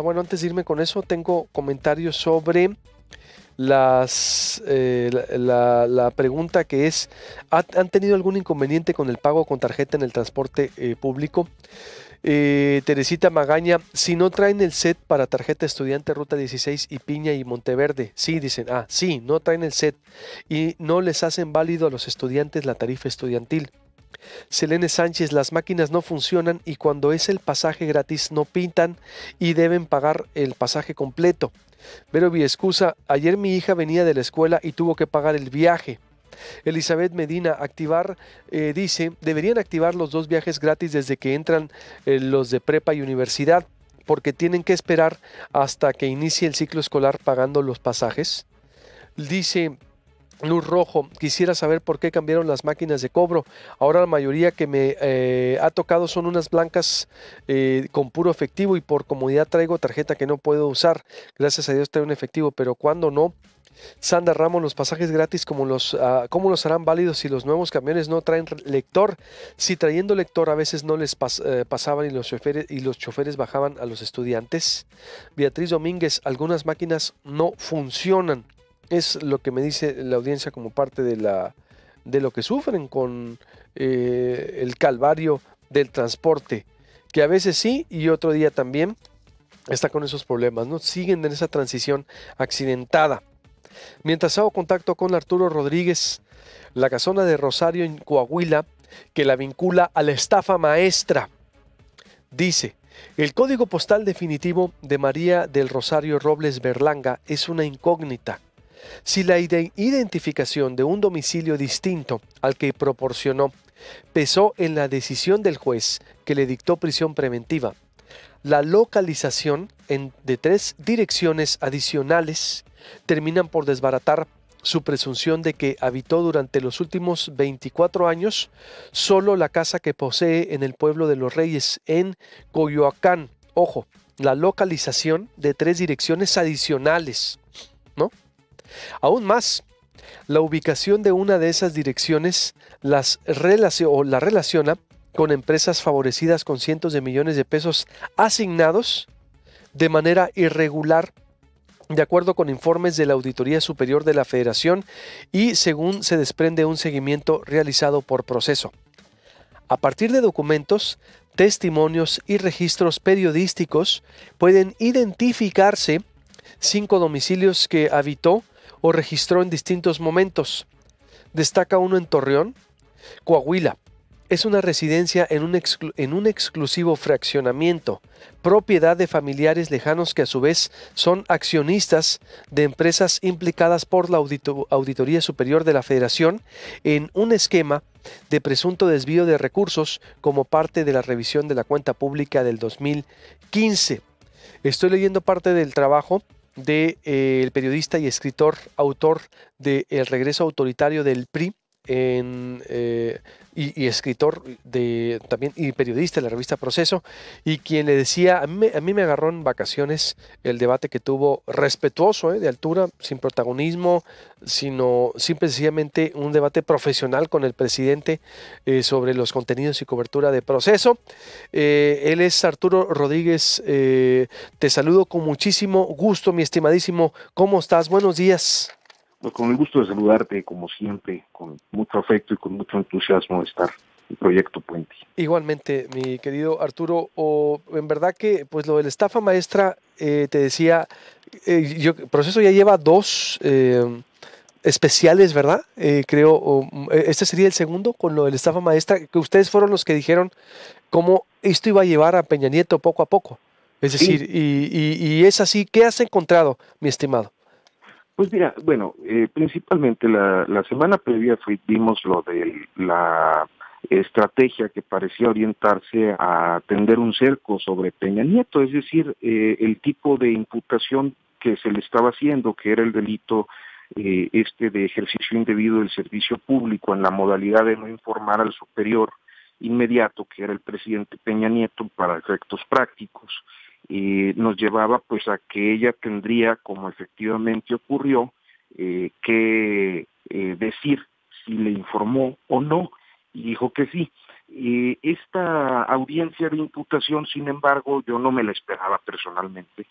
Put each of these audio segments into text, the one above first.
bueno, antes de irme con eso, tengo comentarios sobre la pregunta que es, ¿han tenido algún inconveniente con el pago con tarjeta en el transporte público? Teresita Magaña, si no traen el set para tarjeta estudiante Ruta 16 y Piña y Monteverde, sí, dicen, sí, no traen el set y no les hacen válido a los estudiantes la tarifa estudiantil. Selene Sánchez, las máquinas no funcionan y cuando es el pasaje gratis no pintan y deben pagar el pasaje completo. Vero Viescusa, ayer mi hija venía de la escuela y tuvo que pagar el viaje. Elizabeth Medina, dice, deberían activar los 2 viajes gratis desde que entran los de prepa y universidad, porque tienen que esperar hasta que inicie el ciclo escolar pagando los pasajes. Dice Luz Rojo, quisiera saber por qué cambiaron las máquinas de cobro. Ahora la mayoría que me ha tocado son unas blancas con puro efectivo y por comodidad traigo tarjeta que no puedo usar. Gracias a Dios traigo un efectivo, pero cuando no. Sandra Ramos, los pasajes gratis, ¿cómo los harán válidos si los nuevos camiones no traen lector? Si trayendo lector a veces no les pasaban y los choferes bajaban a los estudiantes. Beatriz Domínguez, algunas máquinas no funcionan. Es lo que me dice la audiencia como parte de lo que sufren con el calvario del transporte, que a veces sí y otro día también está con esos problemas, ¿no? Siguen en esa transición accidentada. Mientras hago contacto con Arturo Rodríguez, la casona de Rosario en Coahuila, que la vincula a la estafa maestra, dice, el código postal definitivo de María del Rosario Robles Berlanga es una incógnita. Si la identificación de un domicilio distinto al que proporcionó pesó en la decisión del juez que le dictó prisión preventiva, la localización de 3 direcciones adicionales terminan por desbaratar su presunción de que habitó durante los últimos 24 años solo la casa que posee en el pueblo de Los Reyes, en Coyoacán. Ojo, la localización de 3 direcciones adicionales, ¿no? Aún más, la ubicación de una de esas direcciones la relaciona con empresas favorecidas con cientos de millones de pesos asignados de manera irregular, de acuerdo con informes de la Auditoría Superior de la Federación y según se desprende un seguimiento realizado por Proceso. A partir de documentos, testimonios y registros periodísticos pueden identificarse 5 domicilios que habitó o registró en distintos momentos. Destaca uno en Torreón, Coahuila. Es una residencia en un exclusivo fraccionamiento, propiedad de familiares lejanos que a su vez son accionistas de empresas implicadas por la Auditoría Superior de la Federación en un esquema de presunto desvío de recursos como parte de la revisión de la cuenta pública del 2015. Estoy leyendo parte del trabajo del periodista y escritor, autor de El regreso autoritario del PRI, y escritor también y periodista de la revista Proceso, y quien le decía, a mí me agarró en vacaciones el debate que tuvo respetuoso, de altura, sin protagonismo, sino sencillamente un debate profesional con el presidente sobre los contenidos y cobertura de Proceso. Él es Arturo Rodríguez, te saludo con muchísimo gusto, mi estimadísimo. ¿Cómo estás? Buenos días. Pues con el gusto de saludarte, como siempre, con mucho afecto y con mucho entusiasmo de estar en Proyecto Puente. Igualmente, mi querido Arturo, en verdad que pues lo de la estafa maestra, te decía, Proceso ya lleva 2 especiales, ¿verdad? Creo, este sería el segundo con lo de la estafa maestra, que ustedes fueron los que dijeron cómo esto iba a llevar a Peña Nieto poco a poco. Es decir, y es así. ¿Qué has encontrado, mi estimado? Pues mira, bueno, principalmente la semana previa vimos lo de la estrategia que parecía orientarse a tender un cerco sobre Peña Nieto, es decir, el tipo de imputación que se le estaba haciendo, que era el delito de ejercicio indebido del servicio público en la modalidad de no informar al superior inmediato, que era el presidente Peña Nieto, para efectos prácticos. Nos llevaba pues a que ella tendría, como efectivamente ocurrió, que decir si le informó o no, y dijo que sí. Esta audiencia de imputación, sin embargo, yo no me la esperaba personalmente,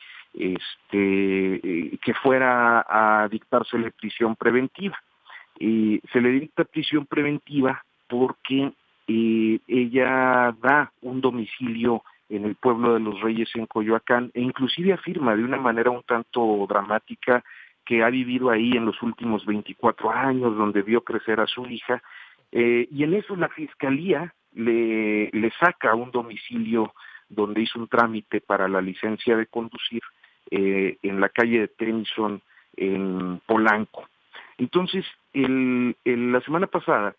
que fuera a dictársele prisión preventiva. Se le dicta prisión preventiva porque ella da un domicilio en el pueblo de Los Reyes, en Coyoacán, e inclusive afirma de una manera un tanto dramática que ha vivido ahí en los últimos 24 años, donde vio crecer a su hija, y en eso la Fiscalía le saca un domicilio donde hizo un trámite para la licencia de conducir en la calle de Tennyson, en Polanco. Entonces, la semana pasada,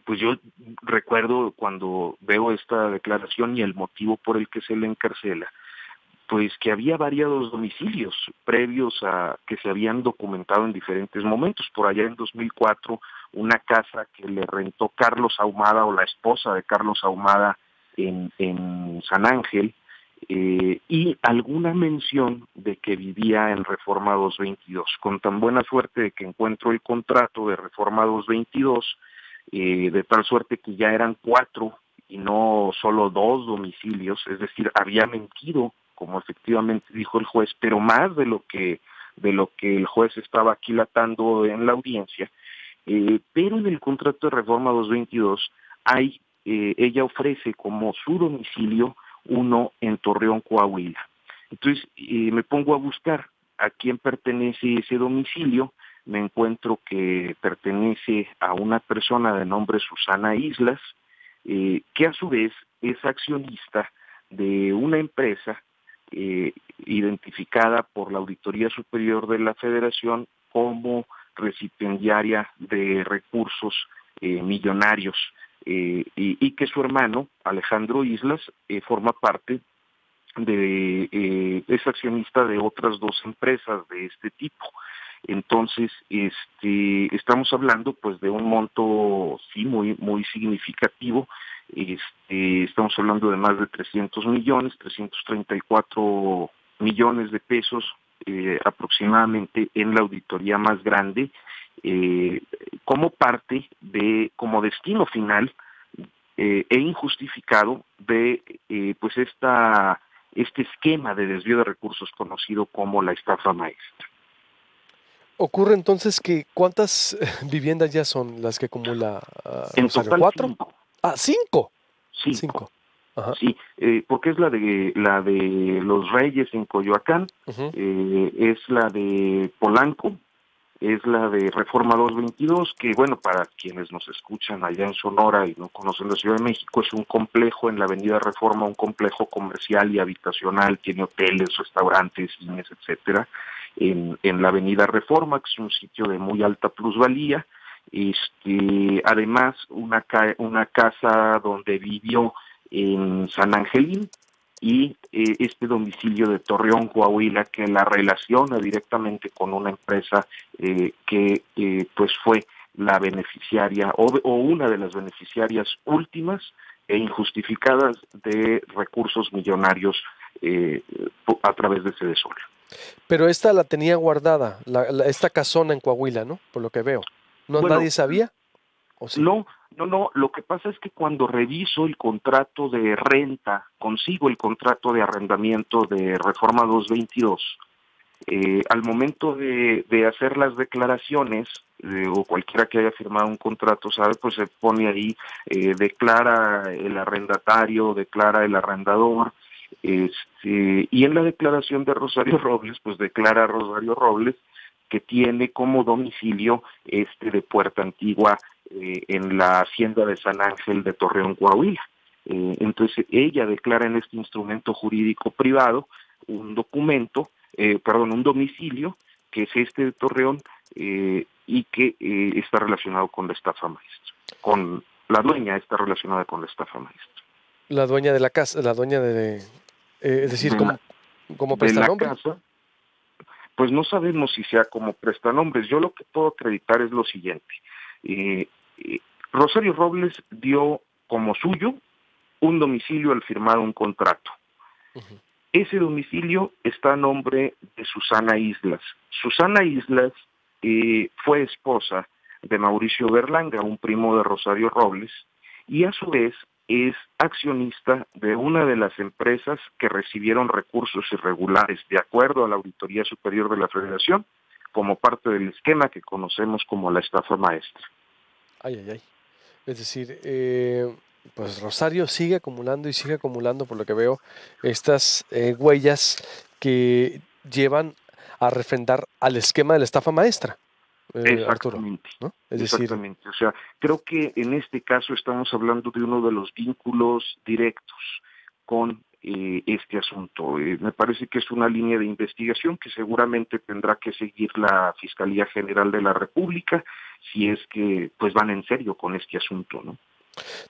pues yo recuerdo cuando veo esta declaración y el motivo por el que se le encarcela, pues que había variados domicilios previos a que se habían documentado en diferentes momentos. Por allá en 2004, una casa que le rentó Carlos Ahumada, o la esposa de Carlos Ahumada, en San Ángel, y alguna mención de que vivía en Reforma 222. Con tan buena suerte de que encuentro el contrato de Reforma 222, de tal suerte que ya eran 4 y no solo 2 domicilios, es decir, había mentido, como efectivamente dijo el juez, pero más de lo que el juez estaba aquilatando en la audiencia. Pero en el contrato de Reforma 222 ella ofrece como su domicilio uno en Torreón, Coahuila. Entonces me pongo a buscar a quién pertenece ese domicilio. Me encuentro que pertenece a una persona de nombre Susana Islas, que a su vez es accionista de una empresa identificada por la Auditoría Superior de la Federación como recipiendaria de recursos millonarios, y que su hermano, Alejandro Islas, forma parte es accionista de otras 2 empresas de este tipo. Entonces, estamos hablando pues de un monto sí muy significativo. Estamos hablando de más de 334 millones de pesos aproximadamente en la auditoría más grande, como parte como destino final e injustificado de pues este esquema de desvío de recursos conocido como la estafa maestra. Ocurre entonces que ¿cuántas viviendas ya son las que acumula En Rosario? total ¿4? 5. Ah, 5. 5. Ajá. Sí, porque es la de Los Reyes en Coyoacán, Uh-huh. es la de Polanco, es la de Reforma 222, que bueno, para quienes nos escuchan allá en Sonora y no conocen la Ciudad de México, es un complejo en la avenida Reforma, un complejo comercial y habitacional, tiene hoteles, restaurantes, cines, etcétera, en la avenida Reforma, que es un sitio de muy alta plusvalía. Además, una casa donde vivió en San Angelín, y este domicilio de Torreón, Coahuila, que la relaciona directamente con una empresa que pues fue la beneficiaria o una de las beneficiarias últimas e injustificadas de recursos millonarios a través de ese desorden. Pero esta la tenía guardada, esta casona en Coahuila, ¿no? Por lo que veo. ¿No, bueno, nadie sabía? ¿O sí? No, lo que pasa es que cuando reviso el contrato de renta, consigo el contrato de arrendamiento de Reforma 222, al momento de hacer las declaraciones, o cualquiera que haya firmado un contrato, sabe, pues se pone ahí, declara el arrendatario, declara el arrendador, y en la declaración de Rosario Robles, pues declara a Rosario Robles que tiene como domicilio de Puerta Antigua, en la hacienda de San Ángel de Torreón, Coahuila. Entonces ella declara en este instrumento jurídico privado un domicilio, que es de Torreón, y que está relacionado con la estafa maestra. La dueña está relacionada con la estafa maestra. La dueña de la casa, la dueña es decir, como prestanombre. De la casa, pues no sabemos si sea como prestanombres. Yo lo que puedo acreditar es lo siguiente. Rosario Robles dio como suyo un domicilio al firmar un contrato. Uh-huh. Ese domicilio está a nombre de Susana Islas. Susana Islas fue esposa de Mauricio Berlanga, un primo de Rosario Robles, y a su vez es accionista de una de las empresas que recibieron recursos irregulares de acuerdo a la Auditoría Superior de la Federación, como parte del esquema que conocemos como la estafa maestra. Ay, ay, ay. Es decir, pues Rosario sigue acumulando y sigue acumulando, por lo que veo, estas huellas que llevan a refrendar al esquema de la estafa maestra, Arturo, Exactamente, ¿no? Es decir, exactamente. O sea, creo que en este caso estamos hablando de uno de los vínculos directos con este asunto. Me parece que es una línea de investigación que seguramente tendrá que seguir la Fiscalía General de la República si es que pues van en serio con este asunto, ¿no?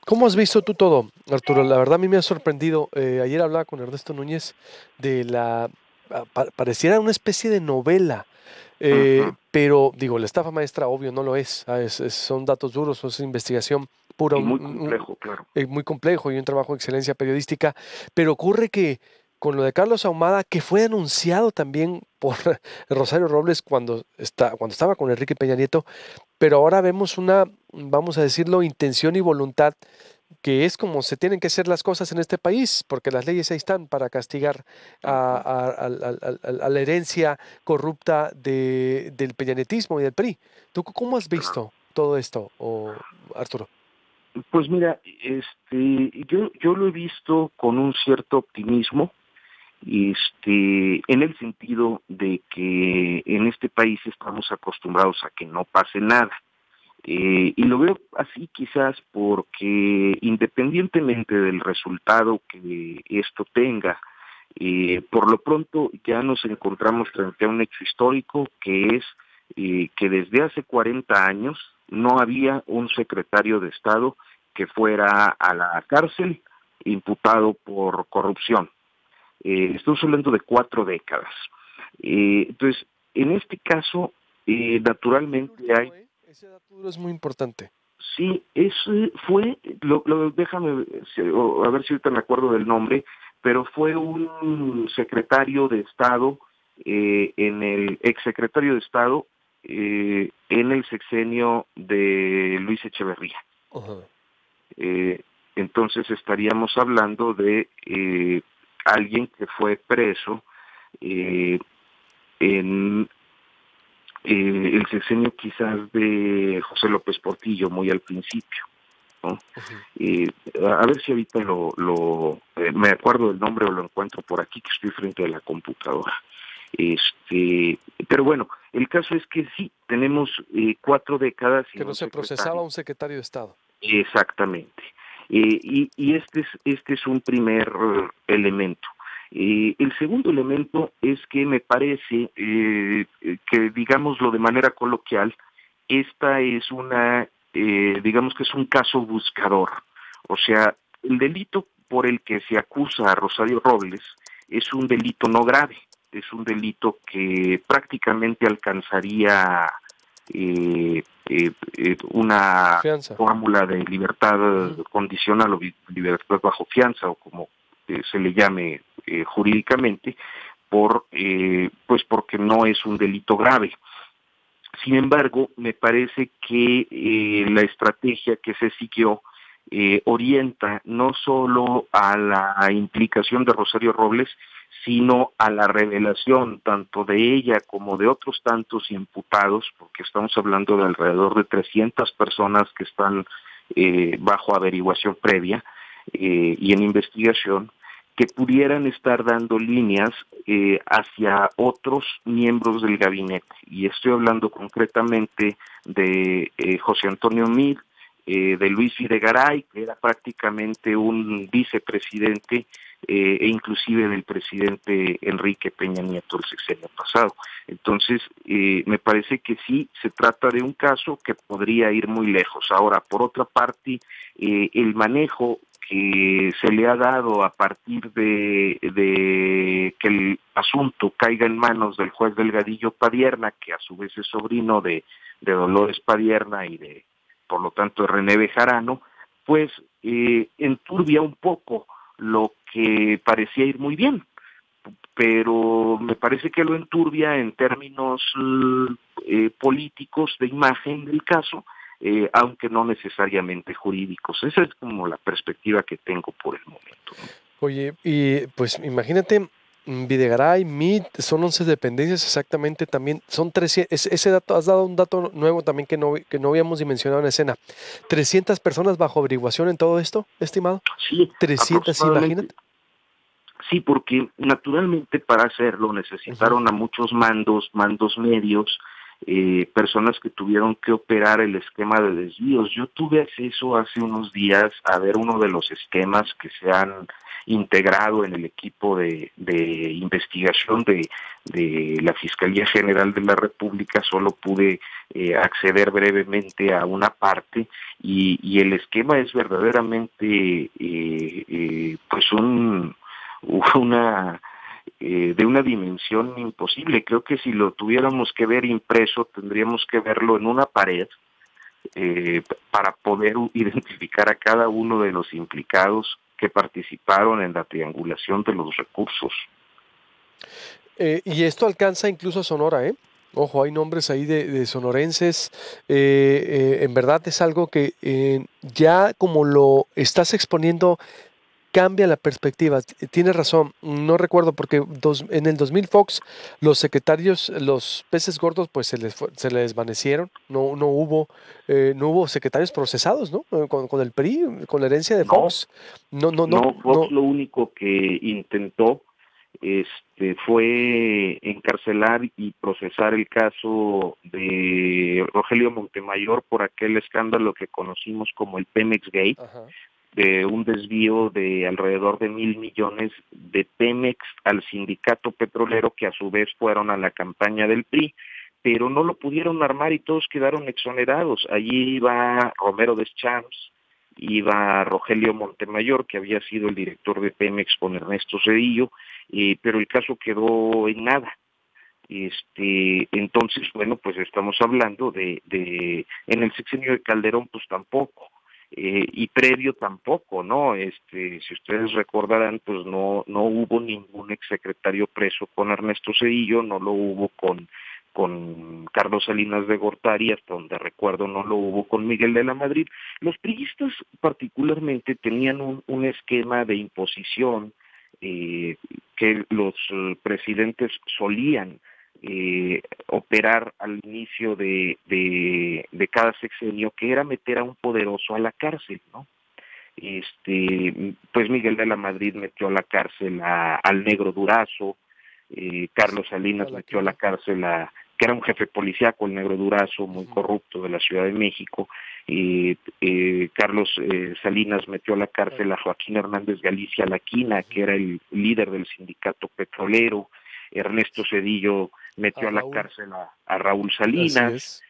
¿cómo has visto tú todo, Arturo? La verdad a mí me ha sorprendido. Ayer hablaba con Ernesto Núñez de pareciera una especie de novela. Ujú. Pero digo, la estafa maestra obvio no lo es, son datos duros, es investigación pura, Y muy complejo, claro. muy complejo y un trabajo de excelencia periodística, pero ocurre que con lo de Carlos Ahumada, que fue anunciado también por Rosario Robles cuando estaba con Enrique Peña Nieto, pero ahora vemos una, vamos a decirlo, intención y voluntad que es como se tienen que hacer las cosas en este país, porque las leyes ahí están para castigar Ujú. a la herencia corrupta del peñanetismo y del PRI. ¿Tú cómo has Claro. visto todo esto, Arturo? Pues mira, yo lo he visto con un cierto optimismo, en el sentido de que en este país estamos acostumbrados a que no pase nada. Y lo veo así quizás porque independientemente del resultado que esto tenga, por lo pronto ya nos encontramos frente a un hecho histórico que es que desde hace 40 años no había un secretario de Estado que fuera a la cárcel imputado por corrupción. Estamos hablando de 4 décadas. Entonces, en este caso, naturalmente hay. Ese dato duro es muy importante. Sí, ese fue, déjame, a ver si ahorita me acuerdo del nombre, pero fue un secretario de Estado, exsecretario de Estado, en el sexenio de Luis Echeverría. Ajá. Entonces estaríamos hablando de alguien que fue preso eh, en el sexenio quizás de José López Portillo, muy al principio, ¿no? Ujú. A ver si ahorita me acuerdo del nombre o lo encuentro por aquí, que estoy frente a la computadora. Pero bueno, el caso es que sí, tenemos 4 décadas Que sin no un se procesaba secretario. un secretario de Estado. Exactamente. Y este es un primer elemento. El segundo elemento es que me parece que, digámoslo de manera coloquial, esta es digamos que es un caso buscador. O sea, el delito por el que se acusa a Rosario Robles es un delito no grave, es un delito que prácticamente alcanzaría una Fianza. fórmula de libertad Ujú. condicional o libertad bajo fianza o como se le llame jurídicamente, pues porque no es un delito grave. Sin embargo, me parece que la estrategia que se siguió orienta no solo a la implicación de Rosario Robles, sino a la revelación tanto de ella como de otros tantos imputados, porque estamos hablando de alrededor de 300 personas que están bajo averiguación previa y en investigación, que pudieran estar dando líneas hacia otros miembros del gabinete. Y estoy hablando concretamente de José Antonio Meade, de Luis Videgaray, que era prácticamente un vicepresidente e inclusive del presidente Enrique Peña Nieto el sexenio pasado. Entonces, me parece que sí se trata de un caso que podría ir muy lejos. Ahora, por otra parte, el manejo que se le ha dado a partir de que el asunto caiga en manos del juez Delgadillo Padierna, que a su vez es sobrino de Dolores Padierna y por lo tanto, de René Bejarano, pues enturbia un poco lo que parecía ir muy bien, pero me parece que lo enturbia en términos políticos de imagen del caso, aunque no necesariamente jurídicos. Esa es como la perspectiva que tengo por el momento, ¿no? Oye, y pues imagínate, Videgaray, MIT, son 11 dependencias exactamente también, son 300, ese dato, has dado un dato nuevo también que no habíamos dimensionado en escena. 300 personas bajo averiguación en todo esto, estimado. Sí, 300, aproximadamente. imagínate. Sí, porque naturalmente para hacerlo necesitaron a muchos mandos medios, personas que tuvieron que operar el esquema de desvíos. Yo tuve acceso hace unos días a ver uno de los esquemas que se han integrado en el equipo de investigación de la Fiscalía General de la República. Solo pude acceder brevemente a una parte y el esquema es verdaderamente pues de una dimensión imposible. Creo que si lo tuviéramos que ver impreso, tendríamos que verlo en una pared para poder identificar a cada uno de los implicados que participaron en la triangulación de los recursos. Y esto alcanza incluso a Sonora, ¿eh? Ojo, hay nombres ahí de sonorenses. En verdad es algo que ya como lo estás exponiendo, cambia la perspectiva. Tienes razón, no recuerdo porque en el 2000 Fox los secretarios, los peces gordos, pues se les desvanecieron. No hubo secretarios procesados, ¿no? Con el PRI, con la herencia de Fox. No, Fox lo único que intentó fue encarcelar y procesar el caso de Rogelio Montemayor por aquel escándalo que conocimos como el Pemex Gate. Ajá. De un desvío de alrededor de 1,000 millones de Pemex al sindicato petrolero, que a su vez fueron a la campaña del PRI, pero no lo pudieron armar y todos quedaron exonerados. Allí iba Romero Deschamps, iba Rogelio Montemayor, que había sido el director de Pemex con Ernesto Zedillo, pero el caso quedó en nada. Entonces, bueno, pues estamos hablando en el sexenio de Calderón, pues tampoco. Y previo tampoco, ¿no? Si ustedes recordarán, pues no hubo ningún exsecretario preso con Ernesto Zedillo, no lo hubo con Carlos Salinas de Gortari, hasta donde recuerdo no lo hubo con Miguel de la Madrid. Los priistas particularmente tenían un esquema de imposición que los presidentes solían operar al inicio de cada sexenio, que era meter a un poderoso a la cárcel, ¿no? Pues Miguel de la Madrid metió a la cárcel al Negro Durazo, Carlos Salinas metió a la cárcel que era un jefe policíaco, el Negro Durazo, muy corrupto, de la Ciudad de México. Carlos Salinas metió a la cárcel a Joaquín Hernández Galicia Laquina, que era el líder del sindicato petrolero. Ernesto Zedillo metió a la cárcel a Raúl Salinas.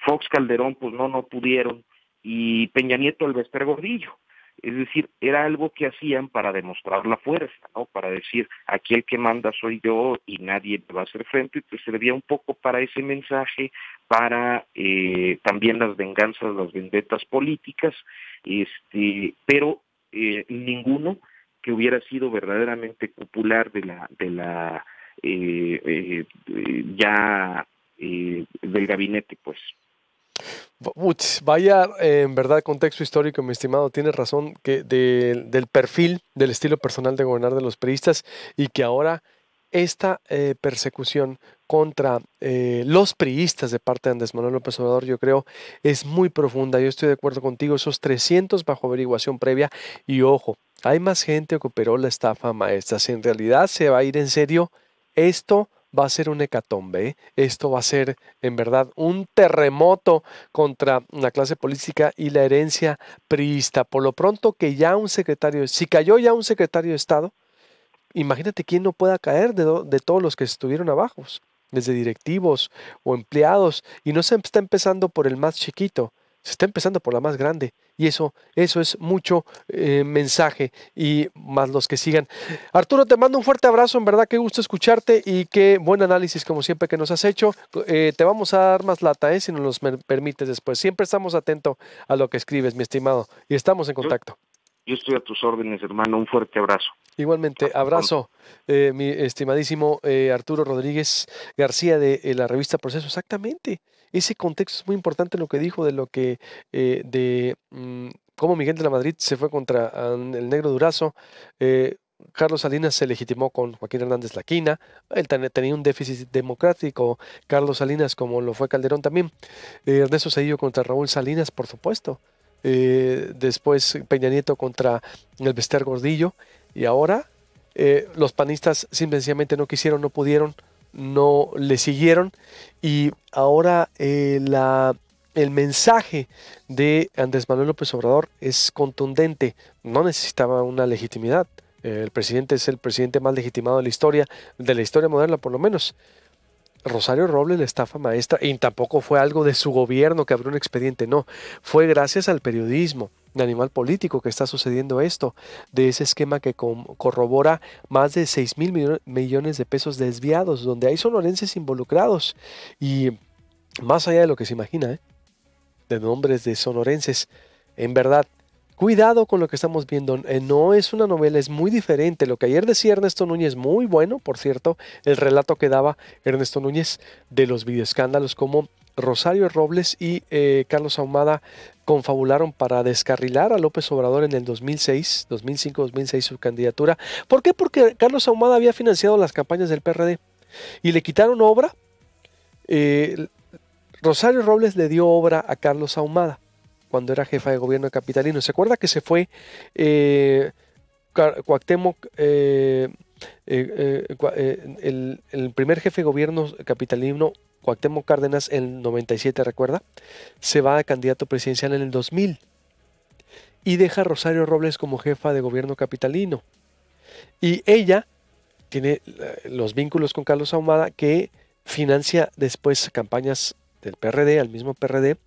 Fox, Calderón, pues no pudieron, y Peña Nieto al Bester Gordillo. Es decir, era algo que hacían para demostrar la fuerza, ¿no? Para decir, aquí el que manda soy yo y nadie me va a hacer frente. Pues servía un poco para ese mensaje, para también las venganzas, las vendetas políticas, pero ninguno que hubiera sido verdaderamente popular del gabinete, pues. Vaya, en verdad, contexto histórico, mi estimado, tienes razón, que del perfil, del estilo personal de gobernar de los priistas, y que ahora esta persecución contra los priistas de parte de Andrés Manuel López Obrador, yo creo, es muy profunda. Yo estoy de acuerdo contigo, esos 300 bajo averiguación previa, y ojo, hay más gente que operó la estafa maestra. Si en realidad se va a ir en serio, esto va a ser un hecatombe, ¿eh? Esto va a ser, en verdad, un terremoto contra la clase política y la herencia priista. Por lo pronto que ya si cayó ya un secretario de Estado, imagínate quién no pueda caer de todos los que estuvieron abajo, desde directivos o empleados, y no se está empezando por el más chiquito, se está empezando por la más grande, y eso es mucho mensaje, y más los que sigan. Arturo, te mando un fuerte abrazo, en verdad, qué gusto escucharte y qué buen análisis como siempre que nos has hecho. Te vamos a dar más lata, si nos lo permites después. Siempre estamos atentos a lo que escribes, mi estimado, y estamos en contacto. Yo estoy a tus órdenes, hermano, un fuerte abrazo. Igualmente, abrazo, mi estimadísimo Arturo Rodríguez García de la revista Proceso. Exactamente, ese contexto es muy importante lo que dijo de lo que, cómo Miguel de la Madrid se fue contra el Negro Durazo. Carlos Salinas se legitimó con Joaquín Hernández Laquina. Él tenía un déficit democrático, Carlos Salinas, como lo fue Calderón también. Ernesto Zedillo contra Raúl Salinas, por supuesto. Después Peña Nieto contra el Bester Gordillo. Y ahora los panistas simplemente no quisieron, no pudieron, no le siguieron. Y ahora el mensaje de Andrés Manuel López Obrador es contundente. No necesitaba una legitimidad. El presidente es el presidente más legitimado de la historia moderna por lo menos. Rosario Robles, la estafa maestra, y tampoco fue algo de su gobierno que abrió un expediente, no, fue gracias al periodismo de Animal Político que está sucediendo esto, de ese esquema que corrobora más de 6,000 millones de pesos desviados, donde hay sonorenses involucrados, y más allá de lo que se imagina, de nombres de sonorenses, en verdad, cuidado con lo que estamos viendo, no es una novela, es muy diferente. Lo que ayer decía Ernesto Núñez, muy bueno, por cierto, el relato que daba Ernesto Núñez de los videoescándalos, como Rosario Robles y Carlos Ahumada confabularon para descarrilar a López Obrador en el 2006, 2005-2006 su candidatura. ¿Por qué? Porque Carlos Ahumada había financiado las campañas del PRD y le quitaron obra. Rosario Robles le dio obra a Carlos Ahumada cuando era jefa de gobierno capitalino. ¿Se acuerda que se fue Cuauhtémoc, el primer jefe de gobierno capitalino, Cuauhtémoc Cárdenas, en el 97, recuerda? Se va a candidato presidencial en el 2000 y deja a Rosario Robles como jefa de gobierno capitalino. Y ella tiene los vínculos con Carlos Ahumada, que financia después campañas del PRD, al mismo PRD,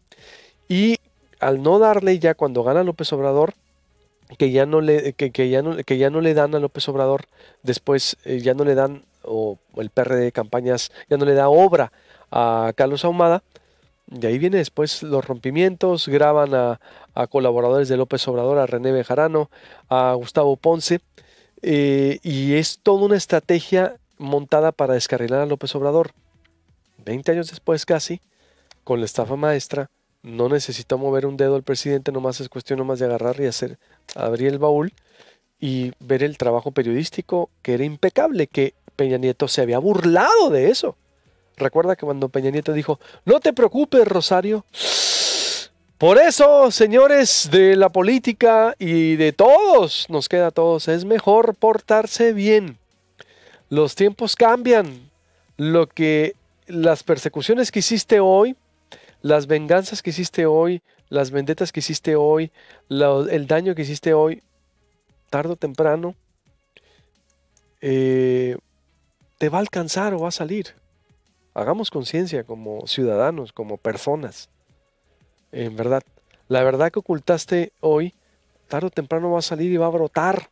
y al no darle, ya cuando gana López Obrador, que ya no le dan a López Obrador, después ya no le dan, o el PRD de campañas ya no le da obra a Carlos Ahumada, y ahí viene después los rompimientos, graban a colaboradores de López Obrador, a René Bejarano, a Gustavo Ponce, y es toda una estrategia montada para descarrilar a López Obrador. 20 años después casi, con la estafa maestra, no necesitó mover un dedo el presidente, nomás es cuestión nomás de agarrar y abrir el baúl y ver el trabajo periodístico que era impecable, que Peña Nieto se había burlado de eso. Recuerda que cuando Peña Nieto dijo, no te preocupes, Rosario, por eso, señores de la política y de todos, nos queda a todos, es mejor portarse bien. Los tiempos cambian. Las persecuciones que hiciste hoy, las venganzas que hiciste hoy, las vendetas que hiciste hoy, el daño que hiciste hoy, tarde o temprano, te va a alcanzar o va a salir. Hagamos conciencia como ciudadanos, como personas. En verdad, la verdad que ocultaste hoy, tarde o temprano va a salir y va a brotar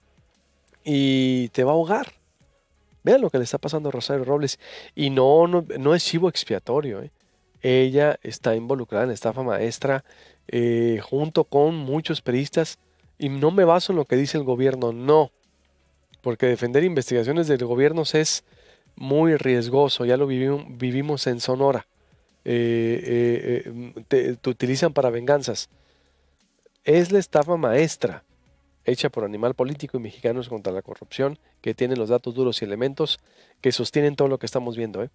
y te va a ahogar. Vean lo que le está pasando a Rosario Robles. Y no es chivo expiatorio, Ella está involucrada en la estafa maestra junto con muchos periodistas, y no me baso en lo que dice el gobierno, no, porque defender investigaciones del gobierno es muy riesgoso, ya lo vivimos en Sonora, te utilizan para venganzas. Es la estafa maestra hecha por Animal Político y Mexicanos contra la Corrupción, que tienen los datos duros y elementos que sostienen todo lo que estamos viendo,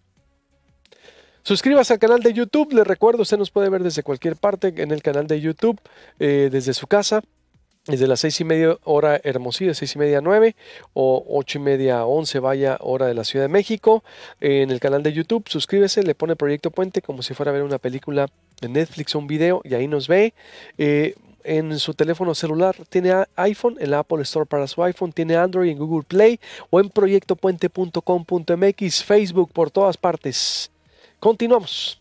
Suscríbase al canal de YouTube, les recuerdo, usted nos puede ver desde cualquier parte en el canal de YouTube, desde su casa, desde las 6:30 hora Hermosillo, 6:30 a 9, o 8:30 a 11 vaya hora de la Ciudad de México, en el canal de YouTube, suscríbese, le pone Proyecto Puente como si fuera a ver una película de Netflix o un video, y ahí nos ve. En su teléfono celular tiene iPhone, en la Apple Store para su iPhone, tiene Android en Google Play o en proyectopuente.com.mx, Facebook, por todas partes. Continuamos.